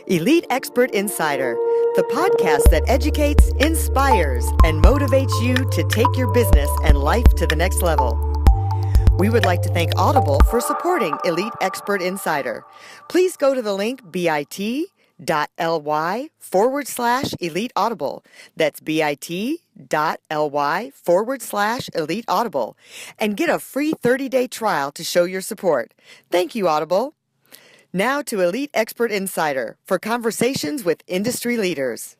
Elite Expert Insider, the podcast that educates, inspires, and motivates you to take your business and life to the next level. We would like to thank Audible for supporting Elite Expert Insider. Please go to the link bit.ly/Elite Audible. That's bit.ly/Elite Audible and get a free 30-day trial to show your support. Thank you, Audible. Now to Elite Expert Insider for conversations with industry leaders.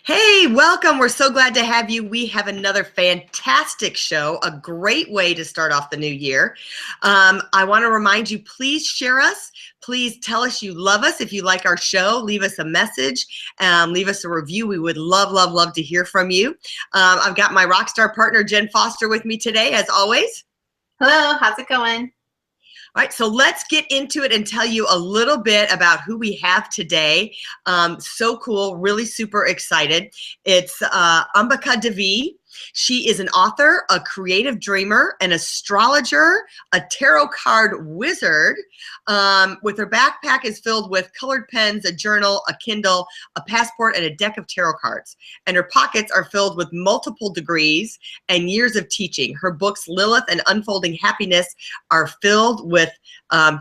Hey, welcome. We're so glad to have you. We have another fantastic show, a great way to start off the new year. I want to remind you, please share us. Please tell us you love us. If you like our show, leave us a message, leave us a review. We would love to hear from you. I've got my rock star partner, Jen Foster, with me today, as always. Hello, how's it going? All right, so let's get into it and tell you a little bit about who we have today. So cool, really super excited. It's Ambika Devi. She is an author, a creative dreamer, an astrologer, a tarot card wizard. With her backpack is filled with colored pens, a journal, a Kindle, a passport, and a deck of tarot cards. And her pockets are filled with multiple degrees and years of teaching. Her books, Lilith and Unfolding Happiness, are filled with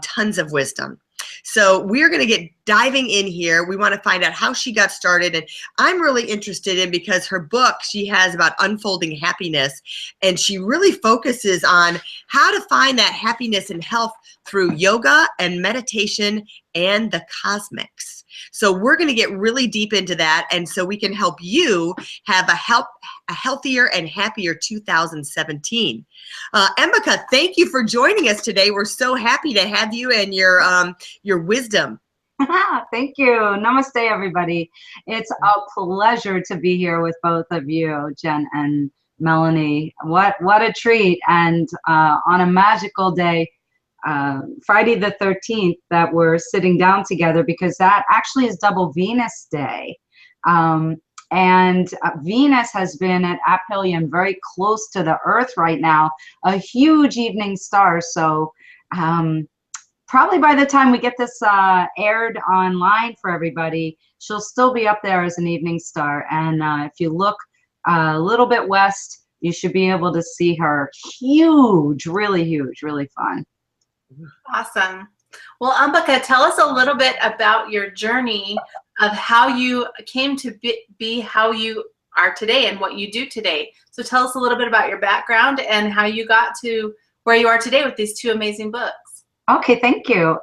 tons of wisdom. So we're going to get diving in here. We want to find out how she got started. And I'm really interested in, because her book she has about unfolding happiness, and she really focuses on how to find that happiness and health through yoga and meditation and the cosmics. So we're going to get really deep into that, and so we can help you have a healthier and happier 2017. Ambika, thank you for joining us today. We're so happy to have you and your wisdom. Thank you. Namaste, everybody. It's a pleasure to be here with both of you, Jen and Melanie. What a treat. And on a magical day, Friday the 13th, that we're sitting down together, because that actually is double Venus Day. And Venus has been at aphelion very close to the Earth right now, a huge evening star. So probably by the time we get this aired online for everybody, she'll still be up there as an evening star. And if you look a little bit west, you should be able to see her. Huge, really fun. Awesome. Well, Ambika, tell us a little bit about your journey of how you came to be how you are today and what you do today. So tell us a little bit about your background and how you got to where you are today with these two amazing books. Okay, thank you.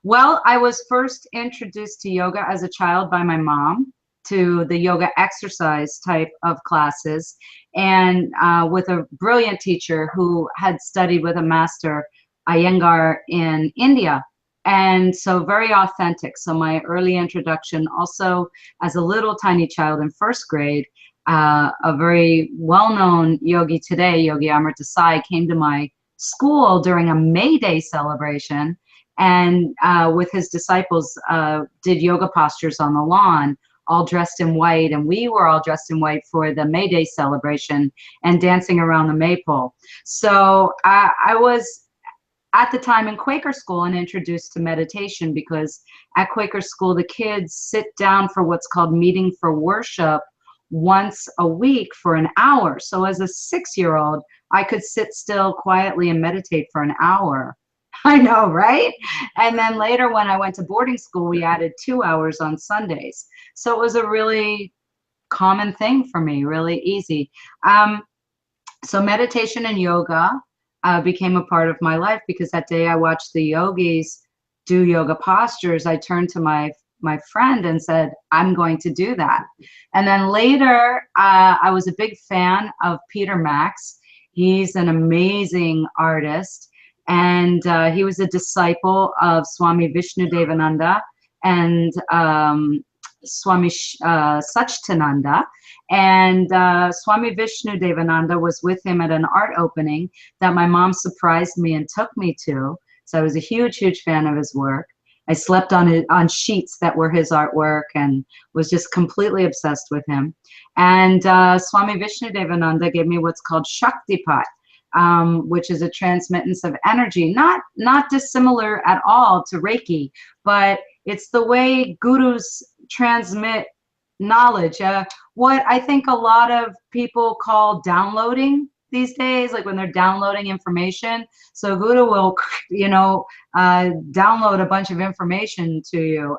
Well, I was first introduced to yoga as a child by my mom, to the yoga exercise type of classes, and with a brilliant teacher who had studied with a master Iyengar in India. And so very authentic. So my early introduction, also as a little tiny child in first grade, a very well-known yogi today, Yogi Amrit Desai, came to my school during a May Day celebration, and with his disciples did yoga postures on the lawn, all dressed in white, and we were all dressed in white for the May Day celebration and dancing around the maypole. So I was at the time in Quaker school and introduced to meditation, because at Quaker school the kids sit down for what's called meeting for worship once a week for an hour. So as a 6-year-old, I could sit still quietly and meditate for an hour. I know, right? And then later when I went to boarding school, we added 2 hours on Sundays. So it was a really common thing for me, really easy. So meditation and yoga became a part of my life, because that day I watched the yogis do yoga postures. I turned to my friend and said, I'm going to do that. And then later, I was a big fan of Peter Max. He's an amazing artist, and he was a disciple of Swami Vishnudevananda and Swami Sachtananda. And Swami Vishnudevananda was with him at an art opening that my mom surprised me and took me to. So I was a huge fan of his work. I slept on sheets that were his artwork and was just completely obsessed with him. And Swami Vishnudevananda gave me what's called Shaktipat, which is a transmittance of energy, not dissimilar at all to Reiki, but It's the way gurus transmit knowledge. What I think a lot of people call downloading these days, like when they're downloading information. So guru will, download a bunch of information to you.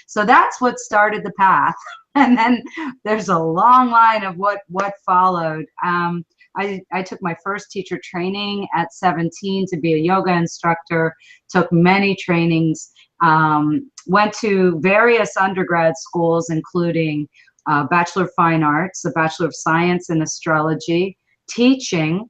So that's what started the path. And then there's a long line of what followed. I took my first teacher training at 17 to be a yoga instructor, took many trainings, went to various undergrad schools, including Bachelor of Fine Arts, a Bachelor of Science in Astrology, teaching,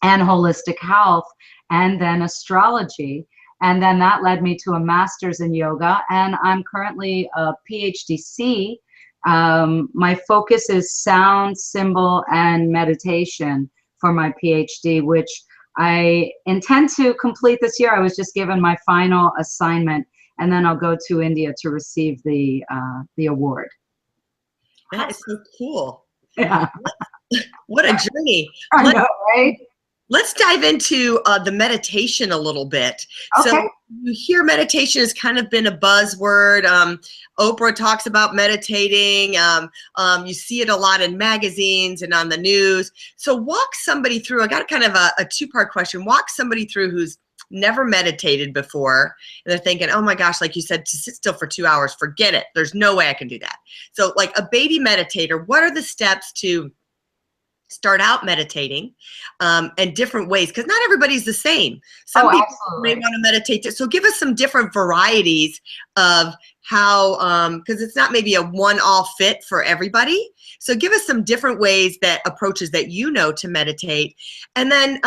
and holistic health, and then astrology. And then that led me to a master's in yoga, and I'm currently a PhD. My focus is sound, symbol, and meditation for my PhD, which I intend to complete this year. I was just given my final assignment, and then I'll go to India to receive the award. That is so cool. Yeah. What a journey. I know, right? Let's dive into the meditation a little bit. Okay. So you hear meditation has kind of been a buzzword. Oprah talks about meditating. You see it a lot in magazines and on the news. So walk somebody through, I got kind of a two-part question. Walk somebody through who's never meditated before, and they're thinking, oh my gosh, like you said, to sit still for 2 hours, forget it. There's no way I can do that. So like a baby meditator, what are the steps to start out meditating, and different ways, because not everybody's the same. Some people may want to meditate. So give us some different varieties of how, because it's not maybe a one-all fit for everybody. So give us some different ways, that approaches that you know to meditate, and then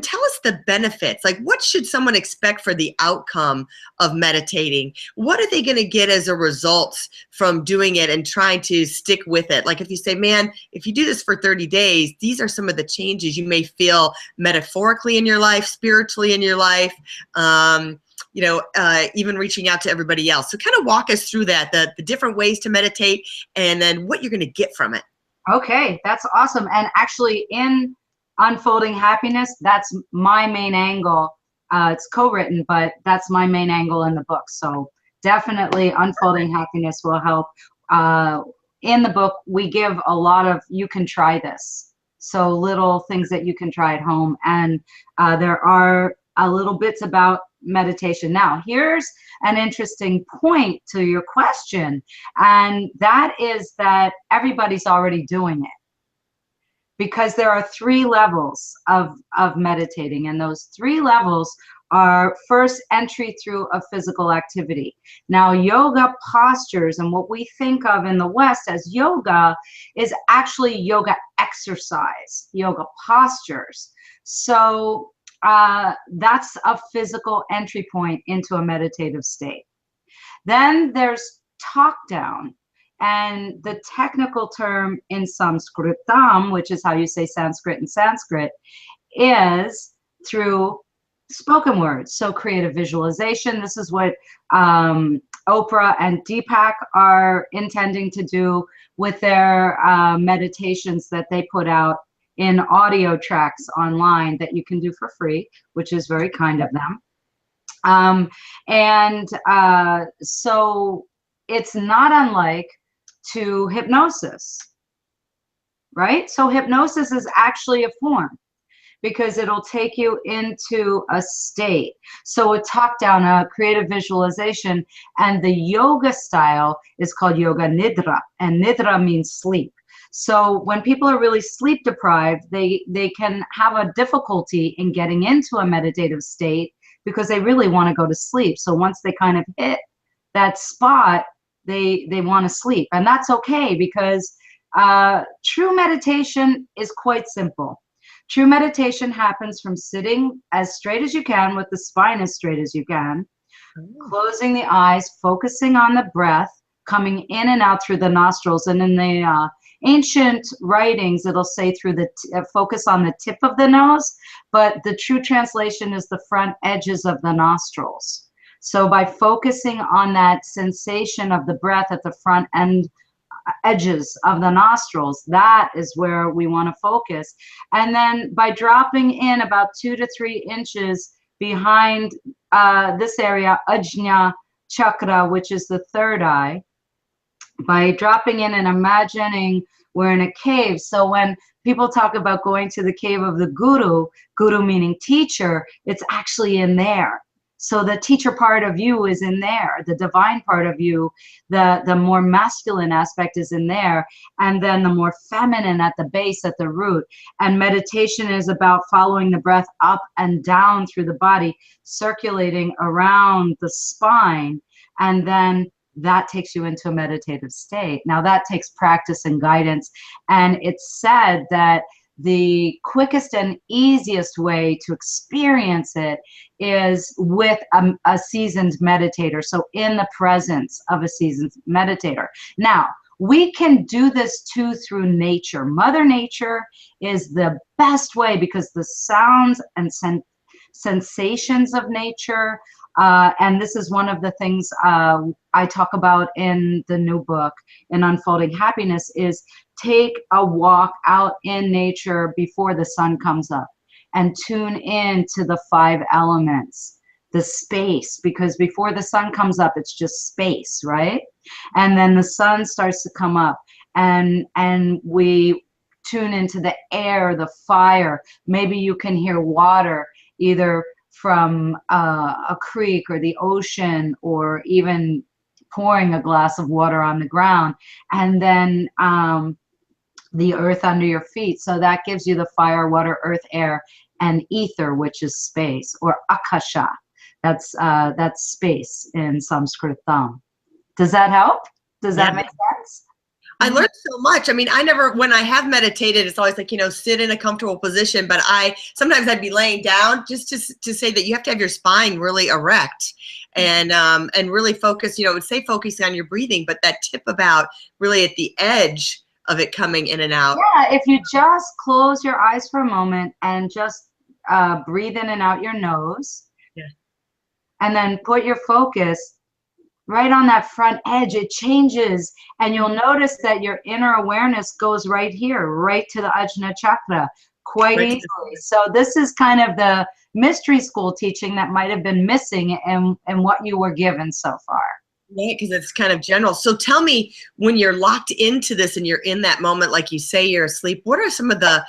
tell us the benefits. Like, what should someone expect for the outcome of meditating? What are they going to get as a result from doing it and trying to stick with it? Like if you say, man, if you do this for 30 days, these are some of the changes you may feel metaphorically in your life, spiritually in your life, even reaching out to everybody else. So kind of walk us through that, the different ways to meditate, and then what you're going to get from it. Okay, that's awesome. And actually in Unfolding Happiness, that's my main angle. It's co-written, but that's my main angle in the book. So definitely Unfolding Happiness will help. In the book, we give a lot of, you can try this. So little things that you can try at home. And there are little bits about meditation. Now, here's an interesting point to your question. And that is that everybody's already doing it. Because there are 3 levels of meditating, and those 3 levels are first entry through a physical activity. Now, yoga postures, and what we think of in the West as yoga, is actually yoga exercise, yoga postures. So that's a physical entry point into a meditative state. Then there's talk down. And the technical term in Sanskritam, which is how you say Sanskrit in Sanskrit, is through spoken words. So creative visualization. This is what Oprah and Deepak are intending to do with their meditations that they put out in audio tracks online that you can do for free, which is very kind of them. So it's not unlike to hypnosis, right? So hypnosis is actually a form, because it'll take you into a state. So a talk down, a creative visualization, and the yoga style is called yoga nidra, and nidra means sleep. So when people are really sleep deprived, they can have a difficulty in getting into a meditative state because they really want to go to sleep. So once they kind of hit that spot, they want to sleep, and that's okay, because true meditation is quite simple. True meditation happens from sitting as straight as you can, with the spine as straight as you can, closing the eyes, focusing on the breath coming in and out through the nostrils. And in the ancient writings, it'll say through the focus on the tip of the nose, but the true translation is the front edges of the nostrils. So by focusing on that sensation of the breath at the front end edges of the nostrils, that is where we want to focus. And then by dropping in about 2 to 3 inches behind this area, ajna, chakra, which is the third eye, by dropping in and imagining we're in a cave. So when people talk about going to the cave of the guru, guru meaning teacher, it's actually in there. So the teacher part of you is in there. The divine part of you, the more masculine aspect is in there. And then the more feminine at the base, at the root. And meditation is about following the breath up and down through the body, circulating around the spine. And then that takes you into a meditative state. Now that takes practice and guidance. And it's said that the quickest and easiest way to experience it is with a seasoned meditator. So in the presence of a seasoned meditator. Now, we can do this too through nature. Mother Nature is the best way because the sounds and sensations of nature, and this is one of the things I talk about in the new book, in Unfolding Happiness, is take a walk out in nature before the sun comes up and tune in to the 5 elements, the space, because before the sun comes up, it's just space, right? And then the sun starts to come up and we tune into the air, the fire. Maybe you can hear water, either from a creek or the ocean, or even pouring a glass of water on the ground, and then the earth under your feet. So that gives you the fire, water, earth, air, and ether, which is space, or akasha. That's space in Sanskrit. Does that help? Does that make sense? I learned so much. I mean, when I have meditated, it's always like, sit in a comfortable position, but sometimes I'd be laying down just to say that you have to have your spine really erect and really focus, it would say focusing on your breathing, but that tip about really at the edge of it coming in and out. Yeah, if you just close your eyes for a moment and just breathe in and out your nose, and then put your focus right on that front edge, it changes, and you'll notice that your inner awareness goes right here, right to the Ajna chakra, quite easily. So this is kind of the mystery school teaching that might have been missing in what you were given so far. Right, because it's kind of general. So tell me, when you're locked into this and you're in that moment, like you say you're asleep, what are some of the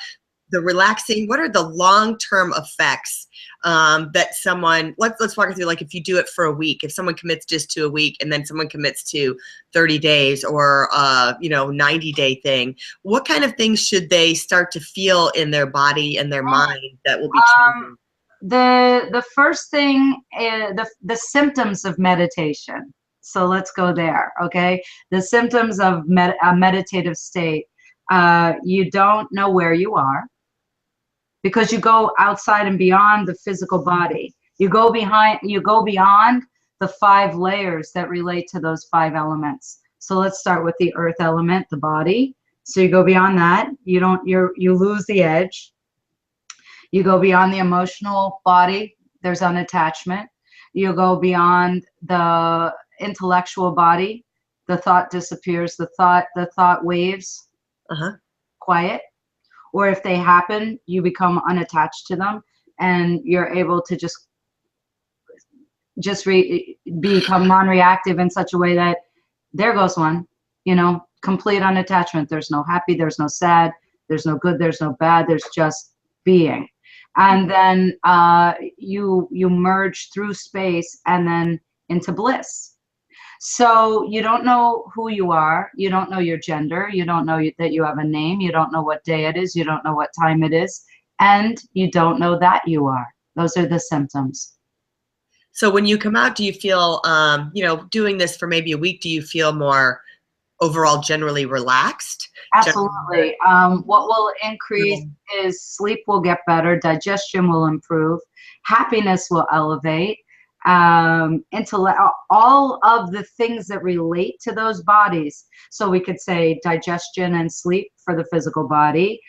relaxing, what are the long-term effects that someone, let's walk through, like if you do it for a week, if someone commits just to a week and then someone commits to 30 days or 90-day thing, what kind of things should they start to feel in their body and their mind that will be changing? The first thing is the symptoms of meditation. So let's go there, okay? The symptoms of a meditative state. You don't know where you are, because you go outside and beyond the physical body. You go beyond the 5 layers that relate to those 5 elements. So let's start with the earth element, the body. So you go beyond that. You lose the edge. You go beyond the emotional body. There's unattachment. You go beyond the intellectual body. The thought disappears. The thought waves. Quiet. Or if they happen, you become unattached to them, and you're able to just become non-reactive in such a way that there goes one, complete unattachment. There's no happy, there's no sad, there's no good, there's no bad, there's just being. And then you merge through space and then into bliss. So you don't know who you are. You don't know your gender. You don't know that you have a name. You don't know what day it is. You don't know what time it is. And you don't know that you are. Those are the symptoms. So when you come out, do you feel, doing this for maybe a week, do you feel more overall generally relaxed? Absolutely. What will increase is sleep will get better. Digestion will improve. Happiness will elevate. Intellect, all of the things that relate to those bodies. So we could say digestion and sleep for the physical body.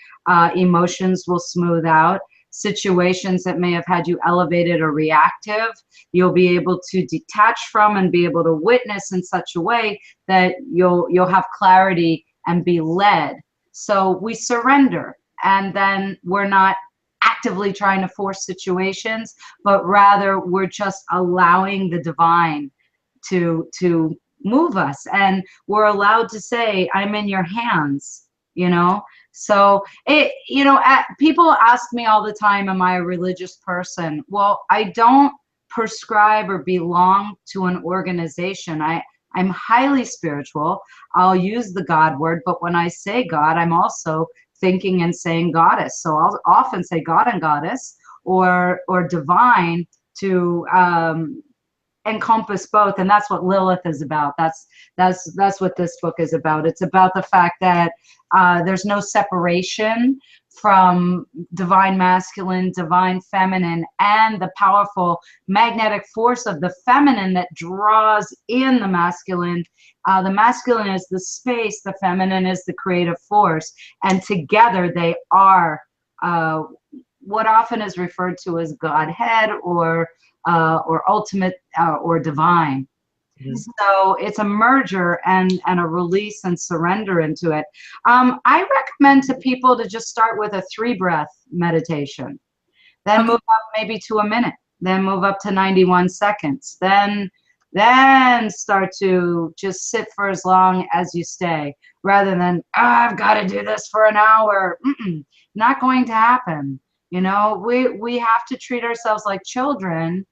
Emotions will smooth out. Situations that may have had you elevated or reactive, you'll be able to detach from and be able to witness in such a way that you'll have clarity and be led. So we surrender, and then we're not actively trying to force situations, but rather we're just allowing the divine to move us, and we're allowed to say, I'm in your hands, you know. So people ask me all the time, am I a religious person? Well, I don't prescribe or belong to an organization. I'm highly spiritual. I'll use the God word, but when I say God, I'm also thinking and saying goddess. So I'll often say God and goddess, or divine, to encompass both. And that's what Lilith is about. That's what this book is about. It's about the fact that there's no separation from divine masculine, divine feminine, and the powerful magnetic force of the feminine that draws in the masculine. The masculine is the space, the feminine is the creative force, and together they are what often is referred to as Godhead, or ultimate, or divine. Mm-hmm. So it's a merger and a release and surrender into it. I recommend to people to just start with a 3-breath meditation, then move up maybe to a minute, then move up to 91 seconds, then start to just sit for as long as you stay, rather than, I've got to do this for an hour. Not going to happen. You know, we have to treat ourselves like children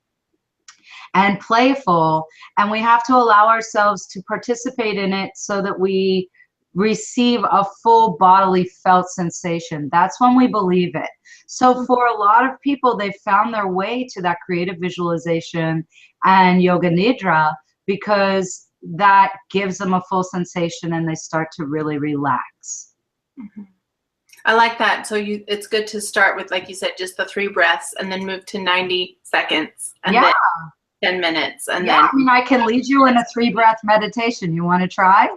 and playful, and we have to allow ourselves to participate in it so that we receive a full bodily felt sensation. That's when we believe it. So for a lot of people, they've found their way to that creative visualization and yoga nidra because that gives them a full sensation and they start to really relax. Mm-hmm. I like that. So it's good to start with, like you said, just the 3 breaths, and then move to 90 seconds, and then 10 minutes. And then, I mean, I can lead you in a 3-breath meditation. You want to try?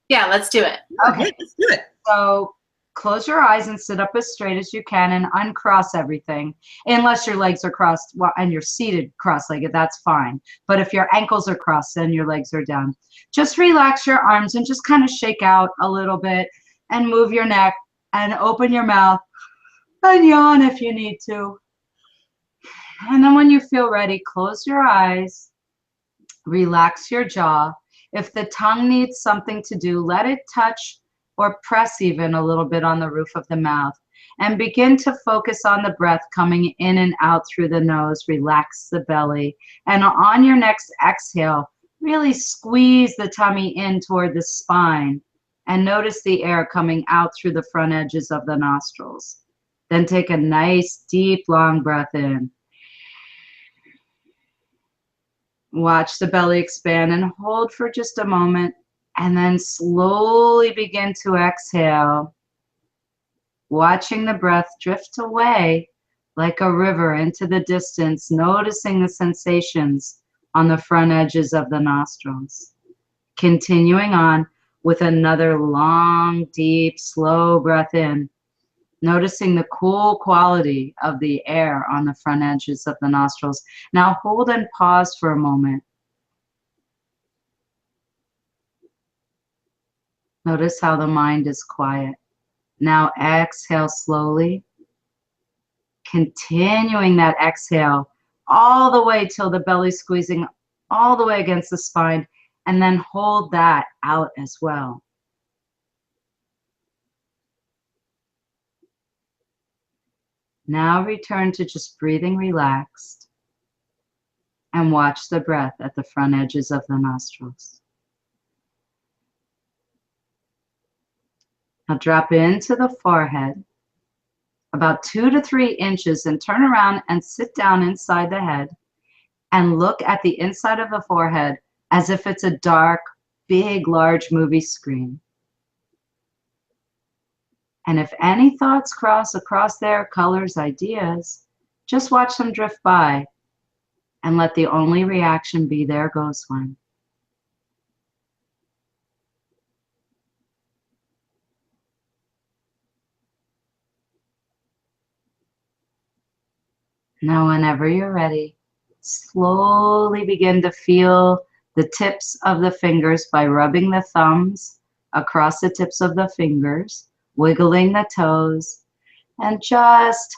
Yeah, let's do it. Okay, let's do it. So close your eyes and sit up as straight as you can, and uncross everything, unless your legs are crossed and you're seated cross-legged, that's fine. But if your ankles are crossed, then your legs are down. Just relax your arms and just kind of shake out a little bit, and move your neck, and open your mouth, and yawn if you need to. And then when you feel ready, close your eyes, relax your jaw. If the tongue needs something to do, let it touch or press even a little bit on the roof of the mouth, and begin to focus on the breath coming in and out through the nose. Relax the belly. And on your next exhale, really squeeze the tummy in toward the spine, and notice the air coming out through the front edges of the nostrils. Then take a nice, deep, long breath in. Watch the belly expand and hold for just a moment, and then slowly begin to exhale, watching the breath drift away like a river into the distance, noticing the sensations on the front edges of the nostrils. Continuing on with another long, deep, slow breath in, noticing the cool quality of the air on the front edges of the nostrils. Now hold and pause for a moment. Notice how the mind is quiet. Now exhale slowly, continuing that exhale all the way till the belly squeezing all the way against the spine, and then hold that out as well. Now return to just breathing relaxed, and watch the breath at the front edges of the nostrils. Now drop into the forehead about 2 to 3 inches, and turn around and sit down inside the head and look at the inside of the forehead as if it's a dark, big, large movie screen. And if any thoughts cross across there, colors, ideas, just watch them drift by and let the only reaction be, there goes one. Now, whenever you're ready, slowly begin to feel the tips of the fingers by rubbing the thumbs across the tips of the fingers, wiggling the toes, and just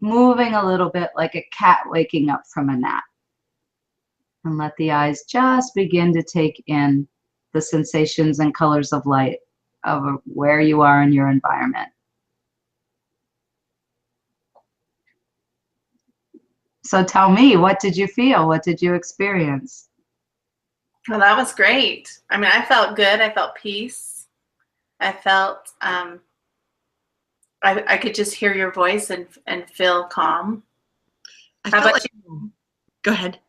moving a little bit like a cat waking up from a nap. And let the eyes just begin to take in the sensations and colors of light of where you are in your environment. So tell me, what did you feel? What did you experience? Well, that was great. I mean, I felt good. I felt peace. I felt I could just hear your voice and feel calm. How about you? Go ahead.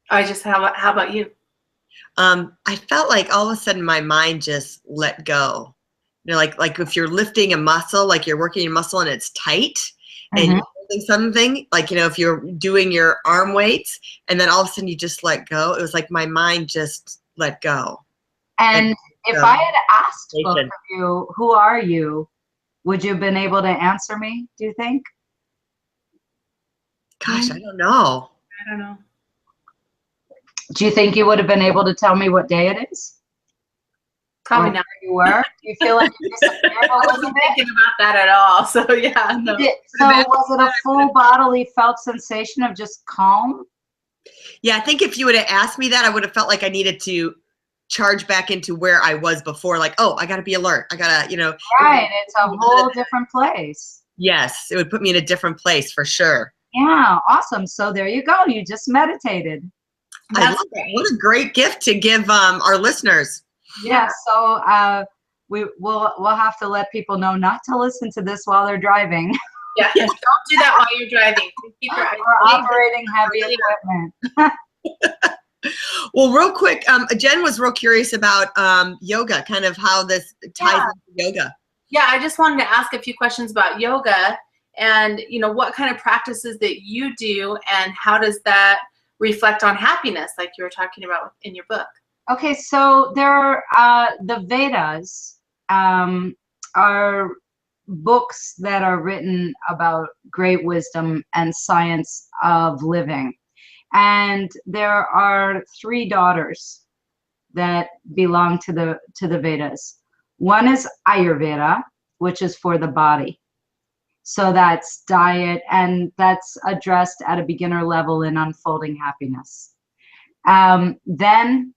How about you? I felt like all of a sudden my mind just let go. You know, like if you're lifting a muscle, like you're working a muscle and it's tight, and you're holding something, like, you know, if you're doing your arm weights and then all of a sudden you just let go, it was like my mind just let go. And if I had asked both of you, who are you, would you have been able to answer me, do you think? Gosh, I don't know. I don't know. Do you think you would have been able to tell me what day it is? Probably not. You were? Do you feel like you disappeared a I little wasn't bit? thinking about that at all. So yeah. No. So was it a full bodily felt sensation of just calm? Yeah, I think if you would have asked me that, I would have felt like I needed to charge back into where I was before. Like, oh, I got to be alert. I got to, you know. Right. It's a whole different place. Yes, it would put me in a different place for sure. Yeah, awesome. So there you go. You just meditated. I love that. What a great gift to give our listeners. Yeah. So we'll have to let people know not to listen to this while they're driving. Yeah. Don't do that while you're driving. Keep your eyes or operating heavy equipment. Well, real quick, Jen was real curious about yoga, kind of how this ties into yoga. Yeah, I just wanted to ask a few questions about yoga, and you know, what kind of practices that you do, and how does that reflect on happiness, like you were talking about in your book? Okay, so there the Vedas are books that are written about great wisdom and science of living. And there are 3 daughters that belong to the Vedas. One is Ayurveda, which is for the body. So that's diet, and that's addressed at a beginner level in Unfolding Happiness. Then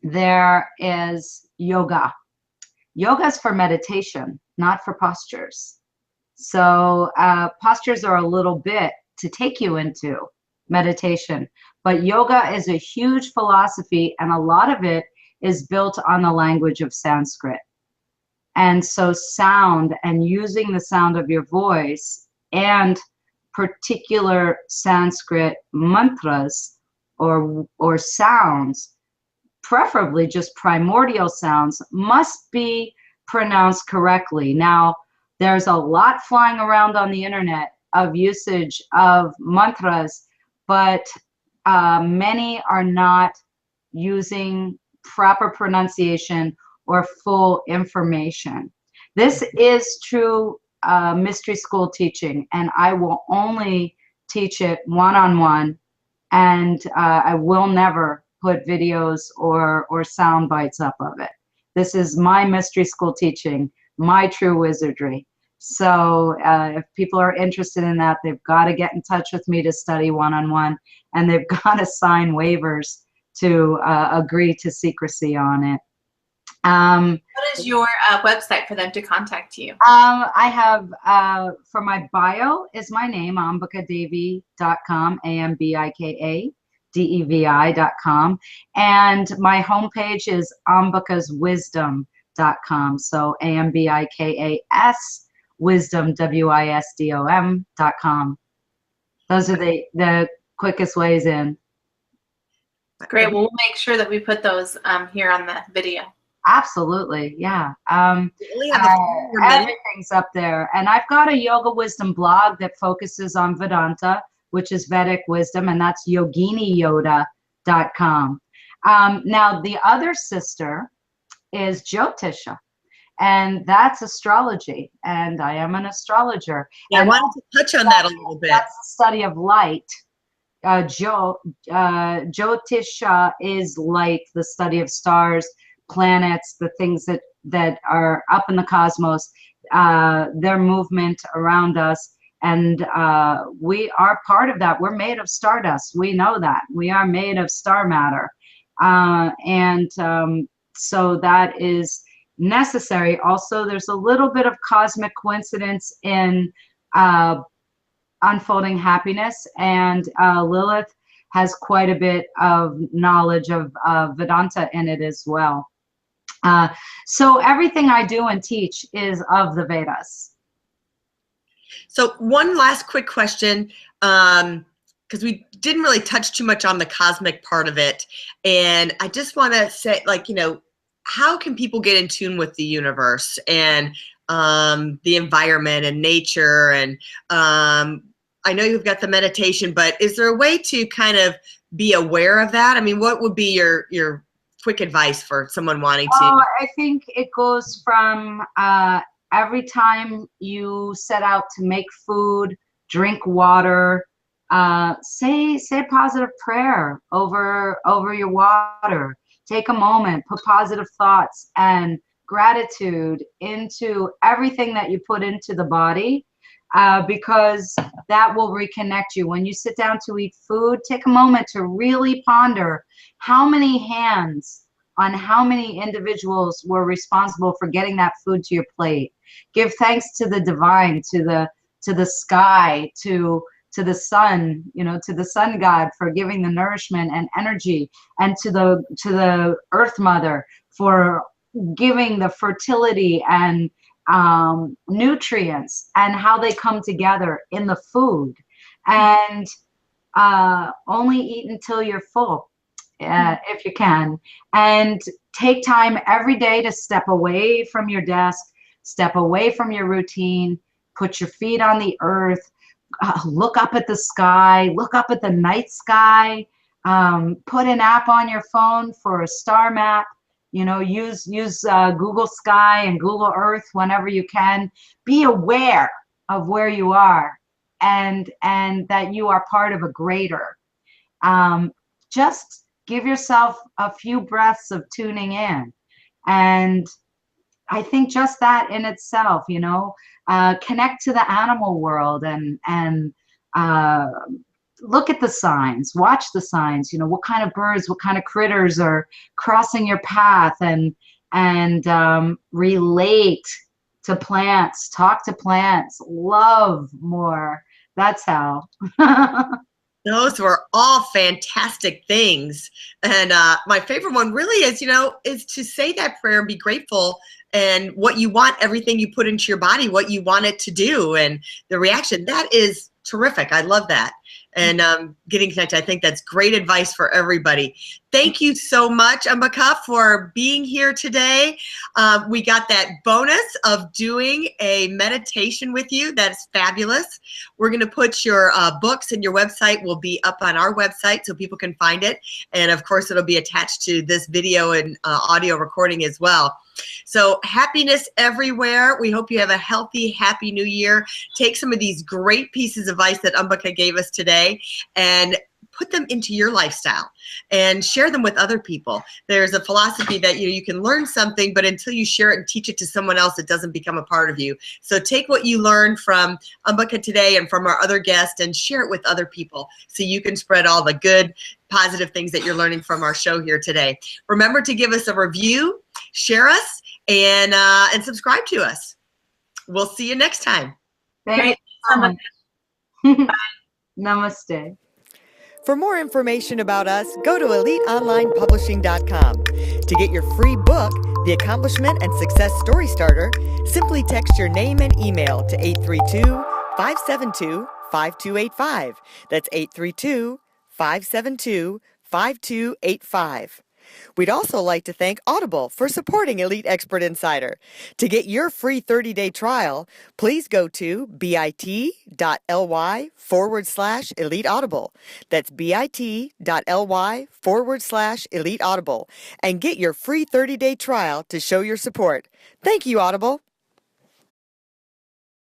there is yoga. Yoga is for meditation, not for postures. So postures are a little bit to take you into meditation. But yoga is a huge philosophy, and a lot of it is built on the language of Sanskrit. And so sound, and using the sound of your voice and particular Sanskrit mantras or sounds, preferably just primordial sounds, must be pronounced correctly. Now, there's a lot flying around on the internet of usage of mantras, but many are not using proper pronunciation or full information. This is true mystery school teaching, and I will only teach it one-on-one, and I will never put videos or sound bites up of it. This is my mystery school teaching, my true wizardry. So if people are interested in that, they've got to get in touch with me to study one-on-one, and they've got to sign waivers to agree to secrecy on it. What is your website for them to contact you? I have, for my bio is my name, ambikadevi.com, AMBIKADEVI.com. And my homepage is ambikaswisdom.com. So AMBIKAS wisdom, WISDOM.com. Those are the quickest ways in. Great. Well, we'll make sure that we put those here on the video. Absolutely, yeah. Everything's up there. And I've got a Yoga Wisdom blog that focuses on Vedanta, which is Vedic wisdom, and that's yoginiyoda.com. Now, the other sister is Jyotisha, and that's astrology, and I am an astrologer. Yeah, I wanted to touch on that a little bit. That's the study of light. Jyotisha is light, the study of stars, planets, the things that are up in the cosmos, their movement around us, And we are part of that. We're made of stardust. We know that. We are made of star matter. So that is necessary. Also, there's a little bit of cosmic coincidence in unfolding happiness, and Lilith has quite a bit of knowledge of Vedanta in it as well. So everything I do and teach is of the Vedas. So one last quick question, because we didn't really touch too much on the cosmic part of it. And I just want to say, like, how can people get in tune with the universe and the environment and nature? And I know you've got the meditation, but is there a way to kind of be aware of that? I mean, what would be your quick advice for someone wanting to? I think it goes from every time you set out to make food, drink water, say a positive prayer over your water. Take a moment, put positive thoughts and gratitude into everything that you put into the body, because that will reconnect you. When you sit down to eat food, take a moment to really ponder how many hands on how many individuals were responsible for getting that food to your plate. Give thanks to the divine, to the sky, to the sun, to the sun god for giving the nourishment and energy, and to the earth mother for giving the fertility and nutrients, and how they come together in the food. And only eat until you're full. If you can, and take time every day to step away from your desk, step away from your routine, put your feet on the earth, look up at the sky, look up at the night sky, put an app on your phone for a star map, use Google Sky and Google Earth whenever you can. Be aware of where you are, and that you are part of a greater. Just give yourself a few breaths of tuning in. And I think just that in itself, connect to the animal world and look at the signs, watch the signs, what kind of birds, what kind of critters are crossing your path, and relate to plants, talk to plants, love more. That's how. Those were all fantastic things. And my favorite one really is, is to say that prayer and be grateful, and what you want, everything you put into your body, what you want it to do, and the reaction. That is terrific. I love that. And getting connected, I think that's great advice for everybody. Thank you so much, Ambika, for being here today. We got that bonus of doing a meditation with you. That's fabulous. We're going to put your books, and your website will be up on our website so people can find it. And of course, it'll be attached to this video and audio recording as well. So happiness everywhere. We hope you have a healthy, happy new year. Take some of these great pieces of advice that Ambika gave us today and put them into your lifestyle and share them with other people. There's a philosophy that you can learn something, but until you share it and teach it to someone else, it doesn't become a part of you. So take what you learned from Ambika today and from our other guests and share it with other people so you can spread all the good, positive things that you're learning from our show here today. Remember to give us a review, share us, and subscribe to us. We'll see you next time. Thank you so much. Namaste. For more information about us, go to eliteonlinepublishing.com. To get your free book, The Accomplishment and Success Story Starter, simply text your name and email to 832-572-5285. That's 832-572-5285. We'd also like to thank Audible for supporting Elite Expert Insider. To get your free 30-day trial, please go to bit.ly/Elite Audible. That's bit.ly/Elite Audible and get your free 30-day trial to show your support. Thank you, Audible.